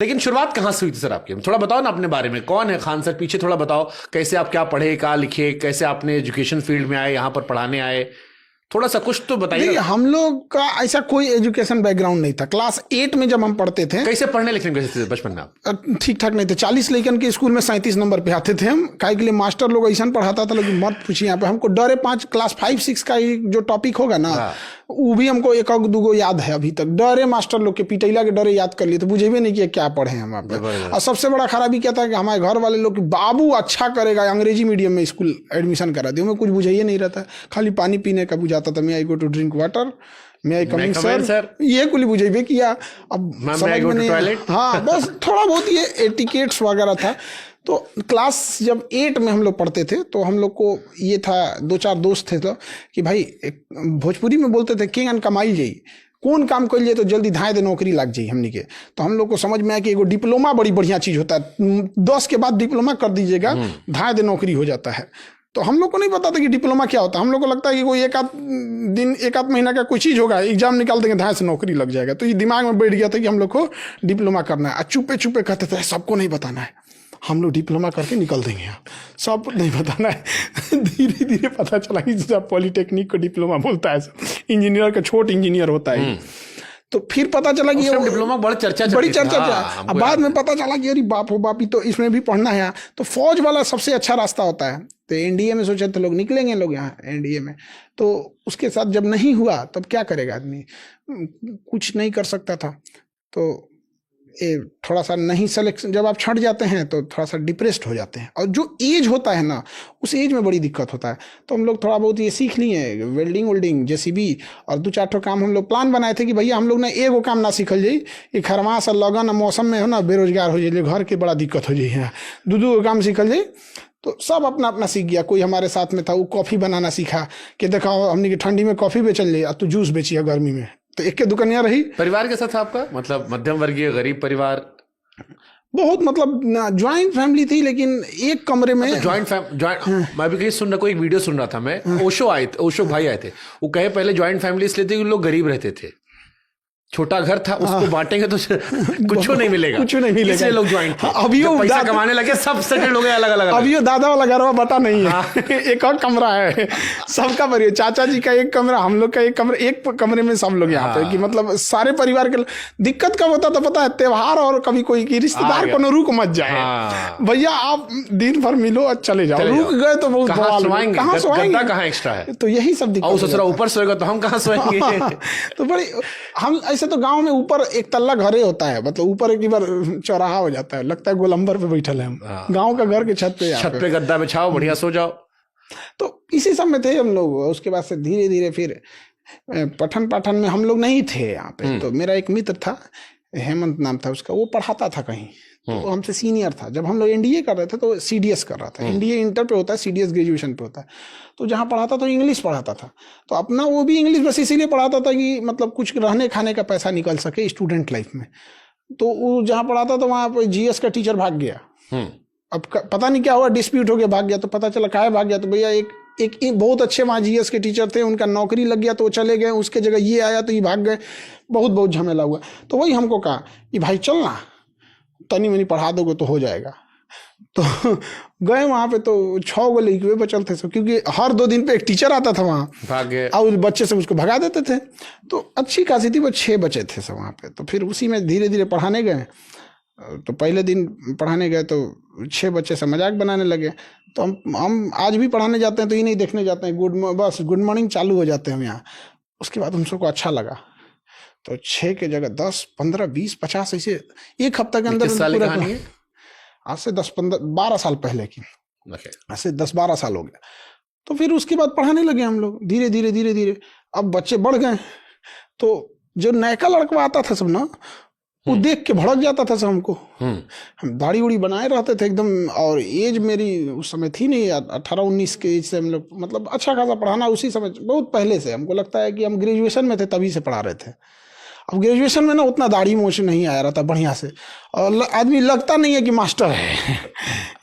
लेकिन शुरुआत कहाँ से हुई थी सर आपकी? थोड़ा बताओ ना अपने बारे में, कौन है खान सर, पीछे थोड़ा बताओ, कैसे आप क्या पढ़े, क्या लिखे, कैसे आपने एजुकेशन फील्ड में आए, यहाँ पर पढ़ाने आए, थोड़ा सा कुछ तो बताइए। हम लोग का ऐसा कोई एजुकेशन बैकग्राउंड नहीं था। क्लास 8 में जब हम पढ़ते थे, कैसे पढ़ने लिखने में कैसे थे बचपन में आप? ठीक ठाक नहीं थे। 40 लड़कन के स्कूल में 37 नंबर पे आते थे हम। काहे के लिए मास्टर लोग ऐसा पढ़ाता था, लेकिन मत पूछिए। यहाँ पे हमको डरे 5 क्लास 5-6 का जो टॉपिक होगा ना, वो भी हमको एक दूगो याद है अभी तक। डरे मास्टर लोग के, पिटैला के डरे याद कर लिए, तो बुझे भी नहीं कि क्या पढ़े हम आप। और सबसे बड़ा खराबी क्या था कि हमारे घर वाले लोग, बाबू अच्छा करेगा अंग्रेजी मीडियम में स्कूल एडमिशन करा दिया। हमें कुछ बुझाइए नहीं रहता, खाली पानी पीने का बुझाता था। मैं आई गो टू ड्रिंक वाटर, मैं आई कमिंग सर, ये कुछ बुझेबे किया। अब समझ में नहीं, हाँ बस थोड़ा बहुत ये एटिकेट्स वगैरह था। तो क्लास जब 8 में हम लोग पढ़ते थे, तो हम लोग को ये था, 2-4 दोस्त थे तो कि भाई भोजपुरी में बोलते थे किंग एंड कमाई जाई, कौन काम कर लिए तो जल्दी धाए दे नौकरी लग जाई हमनी के। तो हम लोग को समझ में आया कि एगो डिप्लोमा बड़ी बढ़िया चीज़ होता है, 10 के बाद डिप्लोमा कर दीजिएगा, धाए दे नौकरी हो जाता है। तो हम लोग को नहीं पता था कि डिप्लोमा क्या होता है। हम लोग को लगता है कि कोई 1-8 महीना का कोई चीज़ होगा, एग्जाम निकाल देंगे, धाए से नौकरी लग जाएगा। तो ये दिमाग में बैठ गया था कि हम लोग को डिप्लोमा करना है। चुपे चुपे कहते थे सबको नहीं बताना है, हम लोग डिप्लोमा करके निकल देंगे, सब नहीं बताना है। धीरे धीरे पता चला कि जब पॉलिटेक्निक को डिप्लोमा बोलता है, इंजीनियर का छोट इंजीनियर होता है। तो फिर पता चला कि डिप्लोमा बड़ी चर्चा थी। अब बाद में पता चला कि अरे बाप हो बाप, तो इसमें भी पढ़ना है। तो फौज वाला सबसे अच्छा रास्ता होता है। तो एनडीए में सोचे तो लोग निकलेंगे, लोग यहाँ एनडीए में। तो उसके साथ जब नहीं हुआ तब क्या करेगा आदमी, कुछ नहीं कर सकता था। तो ये थोड़ा सा नहीं सिलेक्शन, जब आप छट जाते हैं तो थोड़ा सा डिप्रेस्ड हो जाते हैं। और जो एज होता है ना, उस एज में बड़ी दिक्कत होता है। तो हम लोग थोड़ा बहुत ये सीख लिए, वेल्डिंग जेसीबी, और 2-4 ठो काम हम लोग प्लान बनाए थे कि भैया हम लोग ने एगो काम ना सीखल जाई, ये खरमास और लगन मौसम में हो ना, बेरोजगार हो जाइए, घर के बड़ा दिक्कत हो जाइए, 2-2 काम सीखल जाई। तो सब अपना अपना सीख गया। कोई हमारे साथ में था, वो कॉफ़ी बनाना सीखा कि देखा हमने कि ठंडी में कॉफ़ी बेचल ले, अब तो जूस बेचिए गर्मी में। तो एक के दुकानिया रही। परिवार के साथ आपका मतलब मध्यम वर्गीय गरीब परिवार? बहुत मतलब ज्वाइंट फैमिली थी, लेकिन एक कमरे में ज्वाइंट मैं भी कहीं सुन रहा, कोई वीडियो सुन रहा था मैं, ओशो भाई आए थे, वो कहे पहले ज्वाइंट फैमिली इसलिए थी कि लोग गरीब रहते थे, छोटा घर था, उसको बांटेंगे तो कुछ नहीं मिलेगा, इसलिए लोग ज्वाइंट थे। अभी वो पैसा कमाने लगे, सब सेटल हो गए अलग अलग। अभी वो दादा वाला घर बता नहीं है, एक और कमरा है सबका परिवार। चाचा जी का एक कमरा, हम लोग का एक कमरा, एक कमरे में सब लोग यहाँ पे, कि मतलब सारे परिवार के। दिक्कत कब होता था पता है? त्योहार और कभी कोई की रिश्तेदार को रुक मत जाए, भैया आप दिन भर मिलो और चले जाओ। रुक गए तो बहुत कहाँ सोएंगे, कहाँ एक्स्ट्रा है, तो यही सब दिक्कत। ससुरा ऊपर सोएगा तो हम कहाँ सोएंगे। तो बड़ी हम ऐसे तो गांव में ऊपर एक तल्ला घरे होता है, मतलब ऊपर एक बार चौराहा हो जाता है, लगता है गोलंबर पे बैठल है हम। गांव का घर के छत पे गद्दा बिछाओ, बढ़िया सो जाओ। तो इसी सब में थे हम लोग। उसके बाद से धीरे धीरे फिर पठन पाठन में हम लोग नहीं थे यहाँ पे। तो मेरा एक मित्र था, हेमंत नाम था उसका, वो पढ़ाता था कहीं, तो हमसे सीनियर था। जब हम लोग एनडीए कर रहे थे तो सीडीएस कर रहा था। एनडीए इंटर पे होता है, सीडीएस ग्रेजुएशन पे होता है। तो जहाँ पढ़ाता तो इंग्लिश पढ़ाता था, तो अपना वो भी इंग्लिश बस इसीलिए पढ़ाता था कि मतलब कुछ रहने खाने का पैसा निकल सके स्टूडेंट लाइफ में। तो वो जहाँ पढ़ाता था वहाँ पर जीएस का टीचर भाग गया। अब पता नहीं क्या हुआ, डिस्प्यूट हो गया, भाग गया। तो पता चला काहे भाग गया, तो भैया एक बहुत अच्छे वहाँ जीएस के टीचर थे, उनका नौकरी लग गया तो वो चले गए, उसके जगह ये आया तो ये भाग गए। बहुत झमेला हुआ। तो वही हमको कहा कि भाई चलना, तनी मनी पढ़ा दोगे तो हो जाएगा। तो गए वहाँ पे, तो 6 गो लड़के बचल थे, क्योंकि हर 2 दिन पे एक टीचर आता था वहाँ, भाग गए और बच्चे से उसको भगा देते थे। तो अच्छी खासी थी, वो 6 बचे थे सब वहाँ पे। तो फिर उसी में धीरे धीरे पढ़ाने गए। तो पहले दिन पढ़ाने गए तो 6 बच्चे से मजाक बनाने लगे। तो हम आज भी पढ़ाने जाते हैं तो ये नहीं देखने जाते हैं, बस गुड मॉर्निंग चालू हो जाते हैं हम यहाँ। उसके बाद हम सबको अच्छा लगा, तो 6 के जगह 10, 15, 20, 50 ऐसे एक हफ्ते के अंदर, आज से 10-12 साल पहले की, ऐसे 10-12 साल हो गया। तो फिर उसके बाद पढ़ाने लगे हम लोग धीरे धीरे। अब बच्चे बढ़ गए, तो जो नयका लड़का आता था सब ना, वो देख के भड़क जाता था सब हमको। हम दाढ़ी उड़ी बनाए रहते थे एकदम, और एज मेरी उस समय थी नहीं, 18-19 के एज से हम लोग मतलब अच्छा खासा पढ़ाना उसी समय, बहुत पहले से। हमको लगता है कि हम ग्रेजुएशन में थे तभी से पढ़ा रहे थे। अब ग्रेजुएशन में ना उतना दाढ़ी मोछ नहीं आया रहता बढ़िया से, और आदमी लगता नहीं है कि मास्टर है।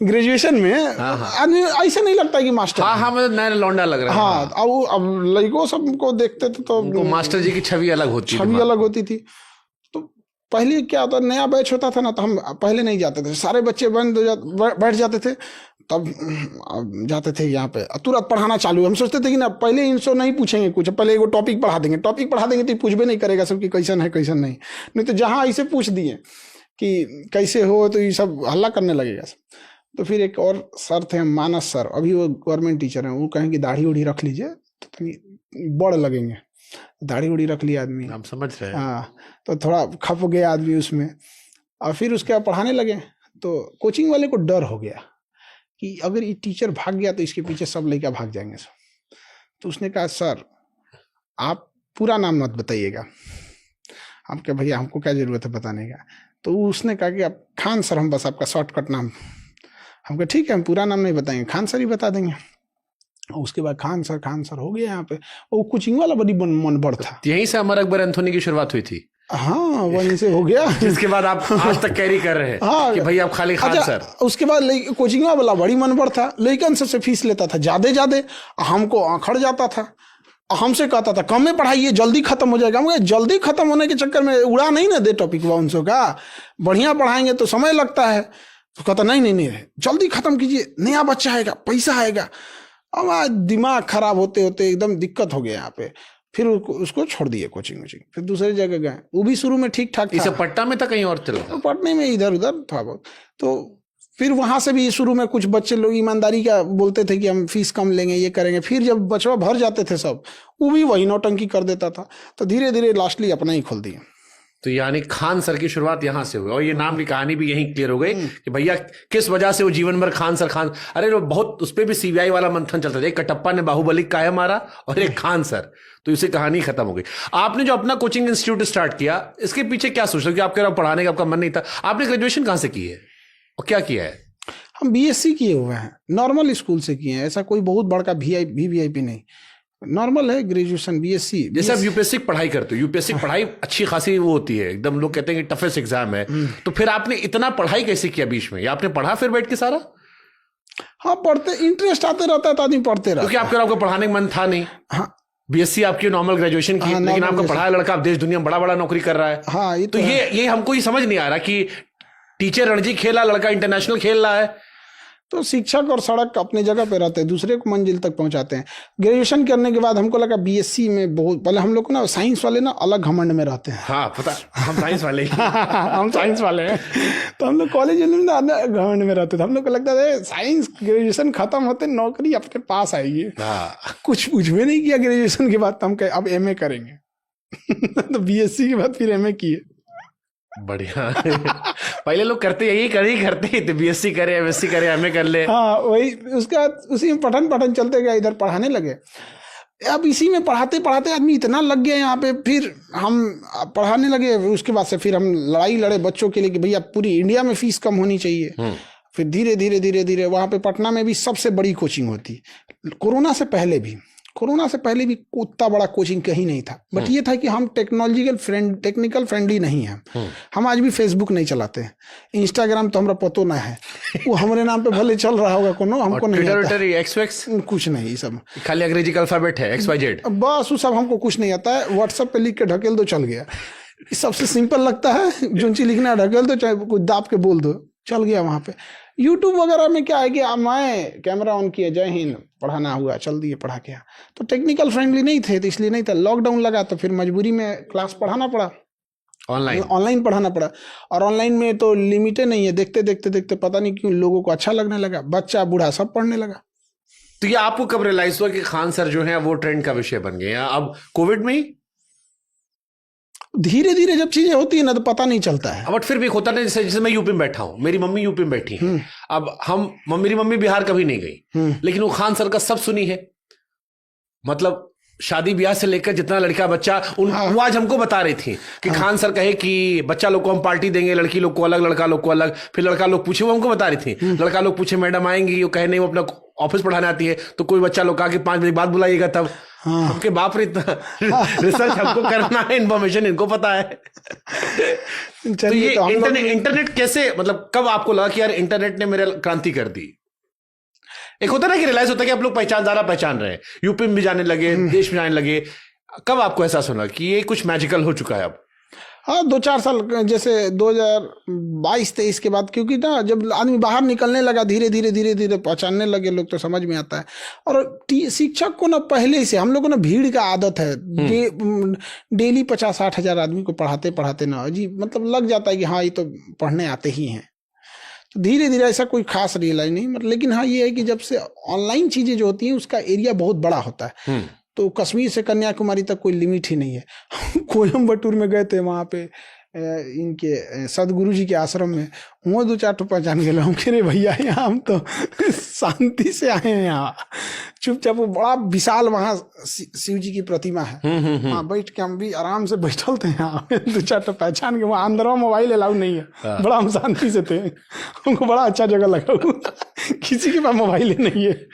ग्रेजुएशन में आदमी ऐसे नहीं लगता कि मास्टर, मतलब नया लौंडा लग रहा है। हाँ, अब लड़कों सबको देखते थे तो मास्टर जी की छवि अलग होती थी। तो पहले क्या होता, नया बैच होता था ना, तो हम पहले नहीं जाते थे, सारे बच्चे बैठ जाते थे, तब जाते थे यहाँ पे, तुरंत पढ़ाना चालू। हम सोचते थे कि ना पहले इनसे नहीं पूछेंगे कुछ, पहले एगो टॉपिक पढ़ा देंगे तो पूछ भी नहीं करेगा सबकी कैसन है कैसन नहीं तो जहाँ ऐसे पूछ दिए कि कैसे हो तो ये सब हल्ला करने लगेगा सब। तो फिर एक और सर थे मानस सर, अभी वो गवर्नमेंट टीचर हैं, वो कहें कि दाढ़ी उड़ी रख लीजिए तो बड़ लगेंगे, दाढ़ी उड़ी रख लिया आदमी, हम समझ रहे हैं। हाँ, तो थोड़ा खप गया आदमी उसमें, और फिर उसके बाद पढ़ाने लगे। तो कोचिंग वाले को डर हो गया कि अगर ये टीचर भाग गया तो इसके पीछे सब लड़का भाग जाएंगे सब। तो उसने कहा सर आप पूरा नाम मत बताइएगा। हम कहा भैया हमको क्या जरूरत है बताने का। तो उसने कहा कि आप खान सर, हम बस आपका शॉर्टकट नाम। हम कहा ठीक है, हम पूरा नाम नहीं बताएंगे, खान सर ही बता देंगे। और उसके बाद खान सर हो गया यहाँ पे। वो कोचिंग वाला बड़ी मन बड़ था। यहीं से अमर अकबर एंथोनी की शुरुआत हुई थी। हाँ, वहीं से हो गया। जिसके बाद आप आज तक कैरी कर रहे हैं। हाँ, कि भाई आप खाली खान सर। उसके बाद कोचिंग वाला बड़ी मन बड़ था, लेकिन सबसे फीस लेता था ज्यादा, हमको आखड़ जाता था, हमसे कहता था कम में पढ़ाइए जल्दी खत्म हो जाएगा। हम जल्दी खत्म होने के चक्कर में उड़ा नहीं ना दे टॉपिक उनसों का, बढ़िया पढ़ाएंगे तो समय लगता है। तो कहता नहीं जल्दी खत्म कीजिए, नया बच्चा आएगा, पैसा आएगा। अब दिमाग खराब होते होते एकदम दिक्कत हो गया यहाँ पे। फिर उसको छोड़ दिए कोचिंग। फिर दूसरी जगह गए, वो भी शुरू में ठीक ठाक था। पटना में था कहीं और चला था? पटने में इधर उधर था बहुत। तो फिर वहां से भी शुरू में कुछ बच्चे लोग ईमानदारी का बोलते थे कि हम फीस कम लेंगे, ये करेंगे। फिर जब बचवा भर जाते थे सब, वो भी वही नौटंकी कर देता था। तो धीरे धीरे लास्टली अपना ही खोल दिया। तो यानी खान सर की शुरुआत यहां से हुई, और ये नाम की कहानी भी यहीं क्लियर हो गई कि भैया किस वजह से वो जीवन भर खान सर। अरे वो बहुत, उस पर भी सीबीआई वाला मंथन चलता था। एक कटप्पा ने बाहुबली काहे मारा और एक खान सर, तो इसे कहानी खत्म हो गई। आपने जो अपना कोचिंग इंस्टीट्यूट स्टार्ट किया, इसके पीछे क्या सोचा कि आपके पढ़ाने का आपका मन नहीं था? आपने ग्रेजुएशन कहाँ से की है और क्या किया है? हम बीएससी किए हुए हैं, नॉर्मल स्कूल से किए हैं, ऐसा कोई बहुत बड़का वीआईपी नहीं, नॉर्मल है ग्रेजुएशन बीएससी। जैसे आप यूपीएससी पढ़ाई करते हो, यूपीएससी पढ़ाई अच्छी खासी वो होती है एकदम, लोग कहते हैं कि टफेस्ट एग्जाम है। तो फिर आपने इतना पढ़ाई कैसे किया बीच में, या आपने पढ़ा फिर बैठ के सारा? हाँ, पढ़ते, इंटरेस्ट आते रहता है तो आदमी पढ़ते रहता है। क्योंकि आपको पढ़ाने का मन था नहीं। हाँ, बीएससी आपकी नॉर्मल ग्रेजुएशन की, लेकिन आपका पढ़ा लड़का अब देश दुनिया बड़ा बड़ा नौकरी कर रहा है। हाँ, तो ये हमको ही समझ नहीं आ रहा कि टीचर रणजी खेला, लड़का इंटरनेशनल खेल रहा है। तो शिक्षक और सड़क अपने जगह पे रहते हैं, दूसरे को मंजिल तक पहुंचाते हैं। ग्रेजुएशन करने के बाद हमको लगा बीएससी में बहुत, पहले हम लोग को ना साइंस वाले ना अलग घमंड में रहते हैं। हाँ पता, हम साइंस वाले हम साइंस वाले हैं। तो हम लोग कॉलेज में ना घमंड में रहते थे। हम लोग को लगता था साइंस ग्रेजुएशन खत्म होते नौकरी अपने पास आएगी। कुछ कुछ भी नहीं किया ग्रेजुएशन के बाद। तो हम कहे अब एमए करेंगे। तो बीएससी के बाद फिर एमए किए। बढ़िया। पहले लोग करते यही करते थे, बीएससी करे, एमएससी करे, एमए कर ले। हाँ, वही, उसका उसी में पठन चलते गया, इधर पढ़ाने लगे। अब इसी में पढ़ाते पढ़ाते आदमी इतना लग गया यहाँ पे, फिर हम पढ़ाने लगे। उसके बाद से फिर हम लड़ाई लड़े बच्चों के लिए कि भैया पूरी इंडिया में फीस कम होनी चाहिए। फिर धीरे धीरे वहाँ पे पटना में भी सबसे बड़ी कोचिंग होती। कोरोना से पहले भी उतना बड़ा कोचिंग कहीं नहीं था। बट ये था कि हम टेक्निकल फ्रेंडली नहीं हैं। हम आज भी फेसबुक नहीं चलाते हैं, इंस्टाग्राम तो हमारा पतो ना है। वो हमारे नाम पे भले चल रहा होगा कोनो, हमको नहीं आता। कुछ नहीं, सब खाली अंग्रेजी का अल्फाबेट है, XYZ बस। वो सब हमको कुछ नहीं आता है। व्हाट्सएप पे लिख के ढकेल दो, चल गया। सबसे सिंपल लगता है, जो चीज लिखना है ढकेल दो, चाहे कुछ दाब के बोल दो, चल गया वहां पे। यूट्यूब वगैरह में क्या है कि मैं कैमरा ऑन किया, जय हिंद, पढ़ाना हुआ, चल दिए, पढ़ा के। तो टेक्निकल फ्रेंडली नहीं थे, तो इसलिए नहीं था। लॉकडाउन लगा तो फिर मजबूरी में क्लास पढ़ाना पड़ा, ऑनलाइन पढ़ाना पड़ा। और ऑनलाइन में तो लिमिटे नहीं है, देखते पता नहीं क्यों लोगों को अच्छा लगने लगा, बच्चा बूढ़ा सब पढ़ने लगा। तो ये आपको कब रियलाइज हुआ कि खान सर जो है वो ट्रेंड का विषय बन गए? अब कोविड में ही धीरे धीरे जब चीजें होती है ना तो पता नहीं चलता है। बट फिर भी होता नहीं, जैसे मैं यूपी में बैठा हूँ, मेरी मम्मी यूपी में बैठी है। अब मेरी मम्मी बिहार कभी नहीं गई, लेकिन वो खान सर का सब सुनी है। मतलब शादी ब्याह से लेकर जितना लड़का बच्चा, वो आज हमको बता रही थी कि खान सर कहे कि बच्चा लोग को हम पार्टी देंगे, लड़की लोग को अलग, लड़का लोग को अलग। फिर लड़का लोग पूछे, वो हमको बता रही थी, लड़का लोग पूछे मैडम आएंगी, वो कहे नहीं वो अपना ऑफिस पढ़ाने आती है। तो कोई बच्चा लोग कहा कि 5 बजे बाद बुलाइएगा, तब हमके बाप रे इतना रिसर्च हमको करना है, इन्फॉर्मेशन इनको पता है। तो ये इंटरनेट कैसे, मतलब कब आपको लगा कि यार इंटरनेट ने मेरे क्रांति कर दी? एक होता ना कि रियलाइज होता है कि आप लोग पहचान रहे हैं, यूपी में भी जाने लगे, देश में जाने लगे। कब आपको एहसास होना कि ये कुछ मैजिकल हो चुका है? अब हाँ 2-4 साल जैसे 2022-23 के बाद, क्योंकि ना जब आदमी बाहर निकलने लगा धीरे धीरे पहचानने लगे लोग, तो समझ में आता है। और शिक्षक को ना पहले से हम लोग को ना भीड़ का आदत है, डेली 50-60 हजार आदमी को पढ़ाते पढ़ाते ना जी मतलब लग जाता है कि हाँ ये तो पढ़ने आते ही हैं। तो धीरे धीरे ऐसा कोई खास रियलाइज नहीं मतलब, लेकिन हाँ ये है कि जब से ऑनलाइन चीजें जो होती हैं उसका एरिया बहुत बड़ा होता है। तो कश्मीर से कन्याकुमारी तक कोई लिमिट ही नहीं है। कोयम्बटूर में गए थे, वहाँ पे इनके सदगुरु जी के आश्रम में, वो 2-4 ठो पहचान गए। हम कह रहे भैया यहाँ हम तो शांति से आए हैं, यहाँ चुपचाप। वो बड़ा विशाल वहाँ शिव जी की प्रतिमा है, वहाँ बैठ के हम भी आराम से बैठल थे। यहाँ 2-4 ठो पहचान के, वहाँ अंदर मोबाइल अलाउ नहीं है, बड़ा हम शांति से थे, हमको बड़ा अच्छा जगह लगा। किसी के पास मोबाइल नहीं है।